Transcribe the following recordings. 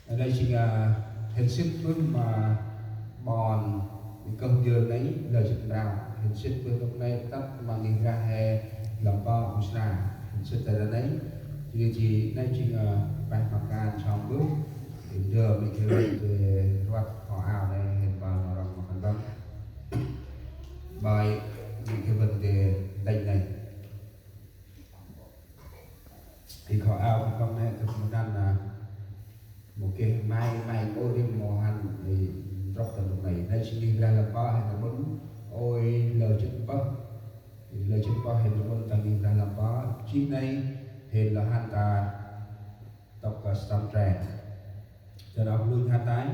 ở đây chỉ là hình sức phương mà bòn công dương đấy lời chụp nào hình sức phương lúc này tắt mà nhìn ra hè lòng co cũng là hình sức tại đấy chỉ đây chỉ là bài mặc can trong bước giờ mình kêu về hoạt họ ảo này hiện vào nó rằng một phần tâm bài những cái vấn đề đây này thì họ ảo con này thực một lần là một cái mai cô đêm mùa hành thì rất là lúc này đây chỉ đi ra là ba hay là bốn ôi lời chữ bắc lời chữ ba hay là bốn ta đi ra là ba chi này thì là han ta tộc cả stam trend cho đọc luôn hai tái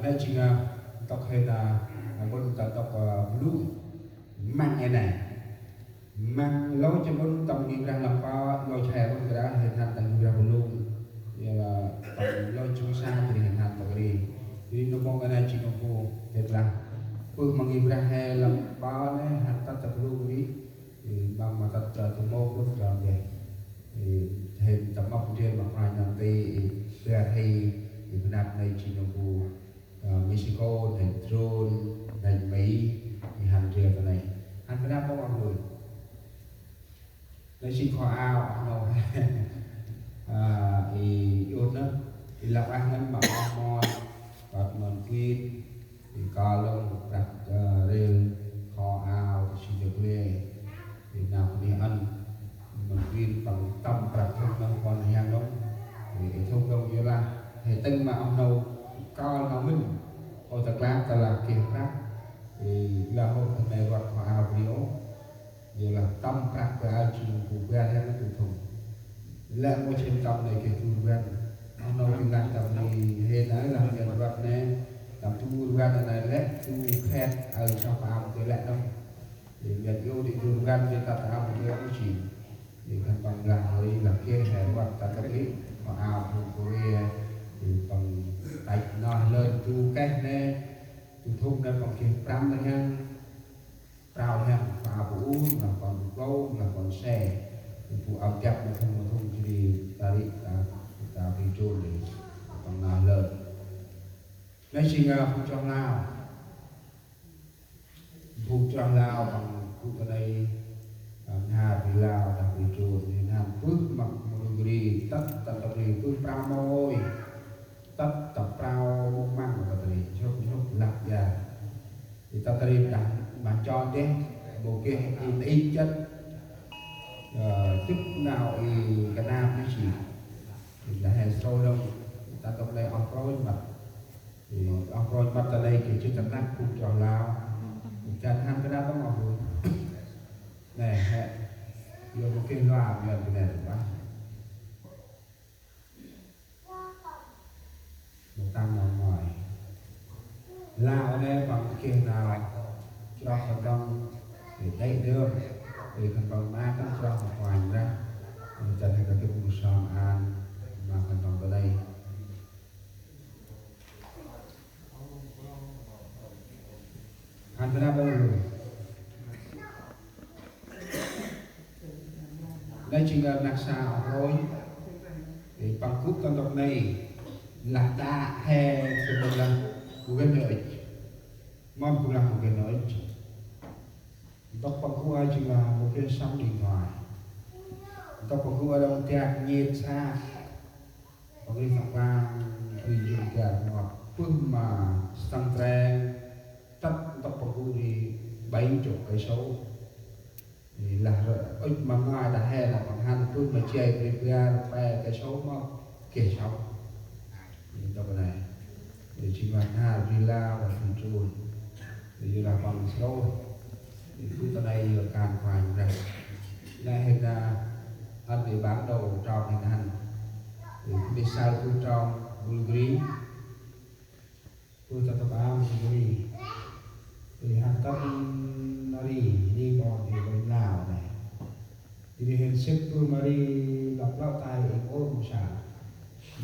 đây chính là tộc hay là bốn tộc blue mang cái này mang lối cho bốn tầm nhìn ra làm có lối trẻ bốn cái đó hình thành thành ra luôn như là tầm lối chúng sang thì hình thành tộc đi thì nó mong cái này chỉ nó vô thế là phương mà nhìn ra hè làm bao này hành ta tập luôn đi thì bằng mà tập từ mô lúc trở về thì hình tập móc trên bằng hai năm thì thì Việt Nam này chỉ nó vô Mexico này drone này Mỹ thì hành trên cái này hành Việt Nam có bao người lấy xin kho ao đâu thì yêu nó thì làm ăn nó mà mòn và mình quy thì co lông đặt rêu kho ao xin được về thì nào đi ăn mình quy bằng tâm đặt không đâu còn hàng đâu thì thông đâu như là hệ tinh mà ông đâu coi nó mình hồi thật ra ta là kiểm tra thì là một phần này hoặc kho ao biểu như là tâm các cái chuyện của quen hay nó phụ thuộc là một trên tâm này cái phụ quen ông nói chuyện làm tập này hiện nay là nhận vật này tập thu quen này lẽ thu khen ở trong áo cái lẽ đâu để nhận yêu thì thu quen thì ta áo một cái chỉ thì cần bằng là đi là kia hè vật ta cái ý mà áo của thì bằng tay nó lên thu cách này thu thúc này bằng kia trăm này ha trao hen phá vũ là còn câu là còn xe phụ ẩm kẹp là không thì ta đi ta đi trôn để còn là lợn nói xin phụ trong lao bằng phụ ở đây hà vì lao đặc biệt trôn thì hàn phước mặc một người tất tập người phước prao môi tất tập prao mông mang của tập người chốc lạc già thì ta đi đặt mà cho thế một cái ít chất chút nào thì cái nam cái gì thì đã hẹn sâu đâu ta trong đây ông có mặt thì ông có mặt ở đây thì chưa tận năng cũng cho lao chân hắn cái đó có ngọc luôn này hẹn vô một cái loa nhận cái này được không một tăng ở ngoài lao ở đây bằng kia nào cho phần đông để đẩy đưa thì phần đông ma cũng cho học hoàn ra cho nên cái vùng sòn an mà phần đông ở đây hắn ra bao rồi đây chỉ là nạc xào thôi thì bằng cúp con độc này là ta hè từ một lần của cái lợi mong cũng là một cái lợi tóc bằng khu ai chỉ là một cái sóng điện thoại tóc bằng khu ở đâu tẹt nhiệt xa có cái phòng vang thì dùng cả ngọt phương mà sang tre tóc bằng khu thì 70 cây số thì là rồi ích mà ngoài đã hè là bằng hai phương mà chơi cái ra về cái số mà kể sống thì tóc này thì chỉ là hai villa và thường chuồn thì là bằng số thì cứ tới đây càng hoành ra đây hình ra anh bị bán đầu tròn hình hành thì đi sai cứ trong Bulgari tôi tập áo Bulgari thì hắn tất nó đi bọn thì bên Lào này thì hình sức tôi mà đi lọc lao tay ôi một sản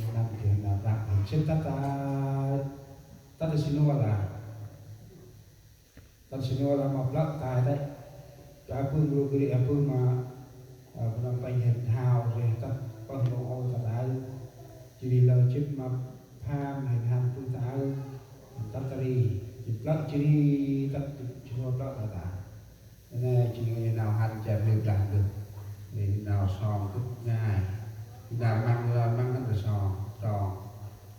một năm thì là đặt hình sức tất là xin là tan semua lama belak tai đấy cho phương Bulgari phương mà làm bánh hình hào rồi tất con đồ ôi thật ai mà tham hay tham tu tạo tất tari lắc chỉ tất cho đó là ta nên chỉ người nào hành chèm được làm được thì nào sòn cứ ngay nào mang nó là sòn tròn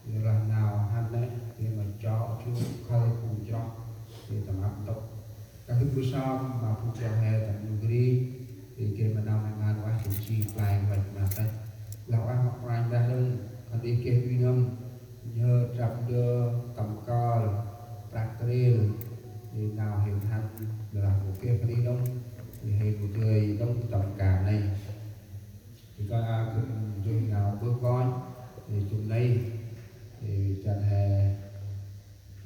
thì là nào hành đấy thì mà cho chú khơi cùng cho thì tầm áp tốc các cái bữa sau mà phụ trợ hè tầm nhiều đi thì kia mà nào hàng ngàn quá thì chi lại vậy mà đây lão ăn học ra đây còn đi kia uy nông nhờ trap đưa tầm coi tractoril thì nào hiện hành là một kia phải đi đông thì hiện một người đông tầm cả này thì coi rồi nào bước coi thì chúng đây thì chẳng hè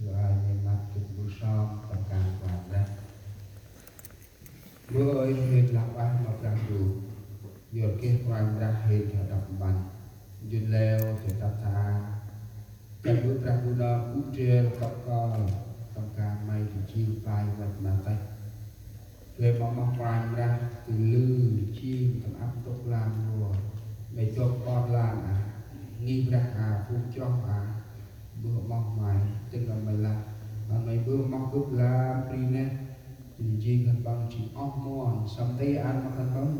rồi nhìn mặt chúng bước sau tầm cả và đây bữa ơi hiện làm ăn mà đang đủ giờ kia quan ra hiện ở đập bàn duyên leo thì ta tha cái bước ra bu đo út trên cọc co trong cả mây thì chiêu tay vật mà tay về mong quan ra từ lư chim tầm áp tốc làm mùa mày cho con làm nghi ra phu cho bữa mong mày tức là mày làm mà mày bữa mong cướp làm đi nè thì riêng thân bằng chỉ óc mòn xong tay ăn mà thân bằng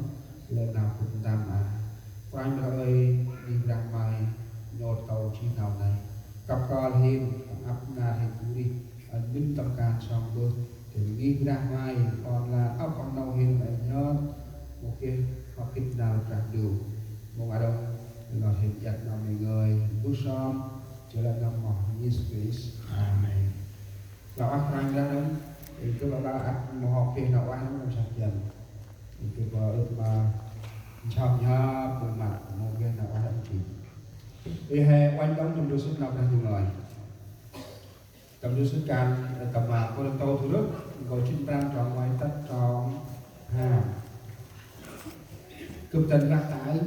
lần nào cũng tạm Frank ơi đi ra ngoài nhột tàu chi tàu này cặp con hiền áp na thì cũng đi đứng tâm can xong bước thì đi ra ngoài còn là ấp con đâu hiền lại nhớ một cái họ kích nào trả đủ một ai đâu nó hiện vật nào mọi người bước xong trở lại năm mỏ như space amen và áp Frank ra đó thì tôi bảo áp một học kia nào ăn nó sạch dần thì tôi bảo mà chào nhà bộ mặt một bên nào ăn chỉ thì hè quanh đóng trong đôi sức nào đang thường ngồi trong đôi sức can tầm mà cô tô thủ đức gọi chuyên trang tròn ngoài tất tròn cụm tình lạc tải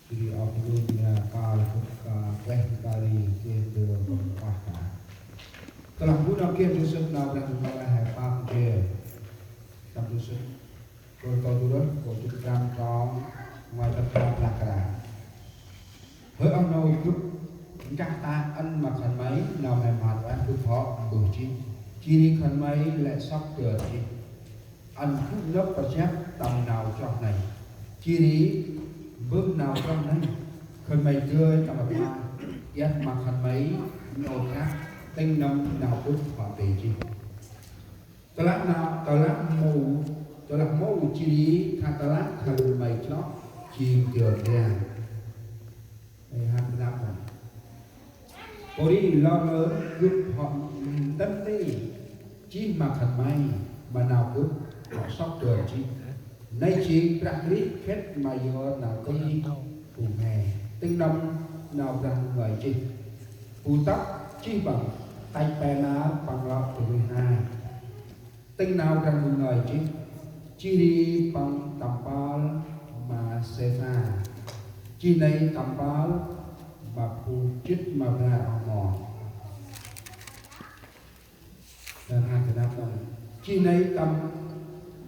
thì ở cái luôn là ca là quen ca đi kia từ vòng qua cả tôi làm bút nào kia đôi sức nào đang thường ngồi hè ba kia trong đôi sức cô tô thủ đức gọi chuyên trang tròn ngoài tất tròn lạc cả với ông nô cướp các ta ăn mặc khẩn mấy nào mềm hoạt và ăn cướp họ bửu chi đi khẩn mấy lại sóc cửa chi ăn cướp lớp và chép tầm nào trong này chi đi bước nào trong này khẩn mấy tươi tầm ở ba ghét mặc khẩn mấy nhột khác tinh nông nào cướp họ về chi tờ lát nào tờ lát mù chi đi thà tờ lát khẩn mấy chót chi cửa đèn hai mươi năm rồi. Cô đi lo lớn giúp họ tâm lý chỉ mà thật may mà nào cứ họ sóc trời chi nay chỉ rạng lý khét mà giờ nào có đi phù hè tinh đông nào rằng người chi phù tóc chi bằng tay bè ná bằng lọ từ 12 tinh nào rằng người chi đi bằng tầm bao mà xe pha chi này tầm báo và phụ chích mà ra ở mò dan hai cái đáp này chi này tầm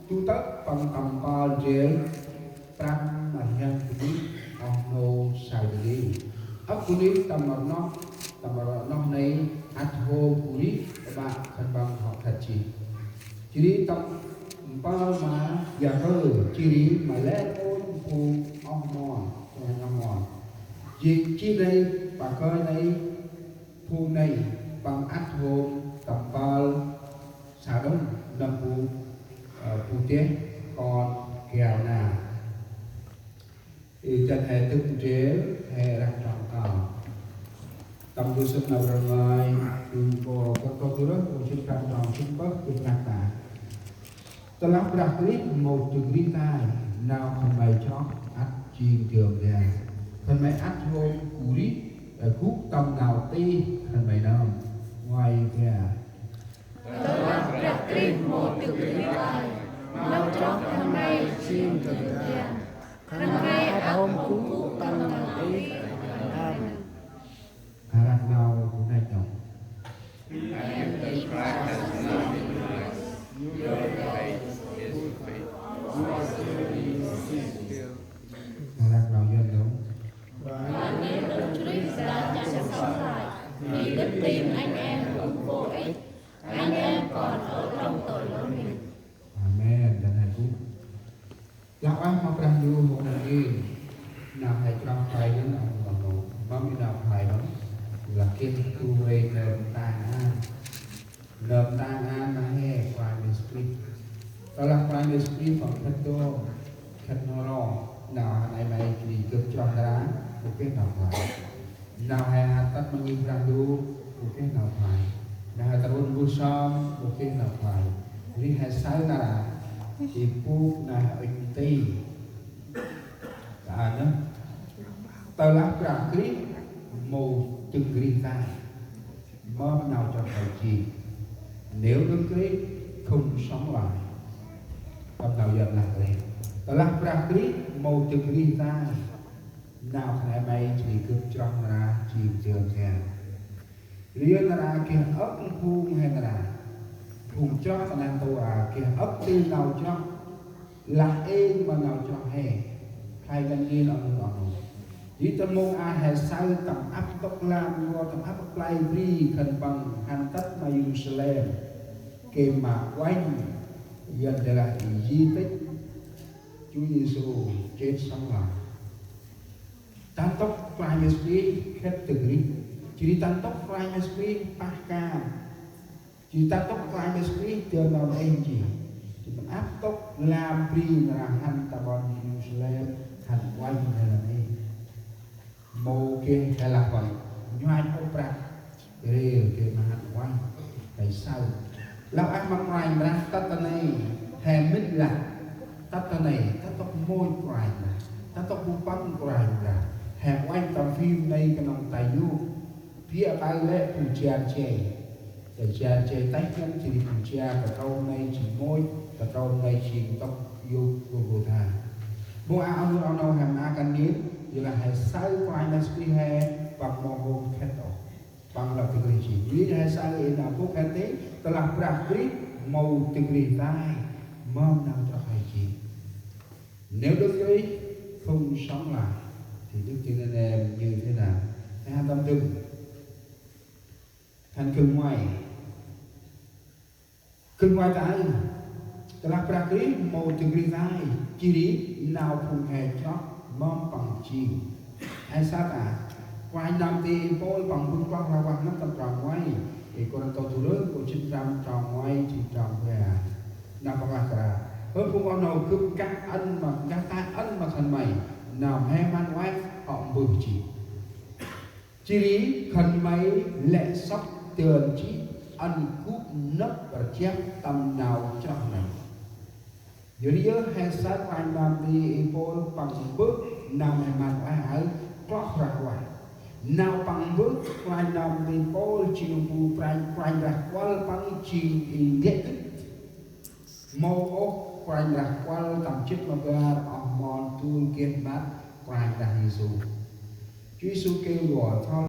tu tất bằng tầm báo dễ pram mà hiện đi ông nô sai đi ấp của đi tầm nó này at home của đi các bạn thân bằng họ thật chỉ đi tầm bao mà giờ hơi chỉ đi mà lẽ ôn phụ ông mò năm mòn chi đây bà coi này phu này bằng ắt hồn tầm bao xả đông năm phu tiết còn kèo nào thì chân hè tức chế hè đang trọng tàu tầm đôi sức nào ra ngoài từ bộ các con thứ đó của trên trang trọng trên bắc trên trang tả tôi lắp đặt clip một từ clip tai nào không bày cho ắt chiên trường đèn phần mày ắt hôn cú đi cút tâm nào ti phần mày nào ngoài kìa tôi lắp đặt clip một từ clip tai nào cho phần mày chiên trường đèn phần mày ắt hôn cú tâm nào ti harap nào cũng này chồng harap nào dân đúng và nếu Đức Christ kiên tu về nợm tang an mà he prime spirit đó là prime spirit phần thân đô thân nó nào này mày thì cực cho ra một cái nào phải nào hay tất bao nhiêu rang đu một cái nào phải nào tarun busam một cái nào phải ini hasil nara ibu na inti ada telah berakhir mau cerita mau nào cho thầy chị nếu đứng cái không sống lại tâm nào dần lạc lên telah berakhir mau cerita nào ngày mai chỉ cứ trong ra chỉ trường kèm riêng là kia ấp phun hay là phun cho thằng anh tôi kia ấp đi nào cho là em mà nào cho hè hay là như là nó chỉ tâm mong ai hay sai tầm áp tốc lam lo tầm áp play đi thần bằng hành tất mà Jerusalem kèm mà quanh gần đây là di tích Chúa Giêsu chết sống lại tan tốc prime spirit khép từ đi chỉ tan tốc prime spirit pasca chỉ tan tốc prime spirit từ nào đây chỉ mình áp tốc làm đi là hành tabon Jerusalem hành quanh này là đi mô kia hay là vậy nhoai opera để kia mà hành quanh tại sao lão ăn mặc ngoài mà tắt này thèm mít là tắt này tắt tóc môi ngoài là tắt tóc bu băng ngoài là hẹp quanh tầm phim này cái nòng tài du phía tay lệ phù chian chè để chian chè tách nhân chỉ phù chian cả câu này chỉ môi cả câu này chỉ tóc yêu vô thà mua áo nu áo nâu hàm a can nít giờ là hay sai quay là spi he bằng mồ hôi khét đỏ bằng là cái gì chỉ biết hay sai là nào cũng khét thế ta làm bạc biết màu từng gì tai mong nào cho hay chị nếu đức ấy không sống lại thì đức tin anh em như thế nào? Hai tâm tư thành cưng ngoài tay telah berakhir mau cerita ciri nào phun hè chót mong bằng chi ai sát quay năm thì bôi bằng phương quang hoa quang nó tập tròn ngoài thì còn tàu thủ lớn của chín trăm tròn ngoài chỉ tròn về nào bằng là cả hơn không có nào cứ các anh mà các ta anh mà thành mày nào hay man ngoài họ mừng chỉ lý khẩn mấy lệ sóc tường chỉ ăn cúp nấp và chép tầm nào trong này dưới hay sát quay làm đi bôi bằng bước nào hay man ngoài ở có ra ngoài nào bằng bước quay làm đi bôi chiều phù quay ra quay bằng chiều ghét mô ốc quay ra quay tầm chức mà ra mòn tu kiên bát quay ra Giêsu. Chúa Giêsu kêu gọi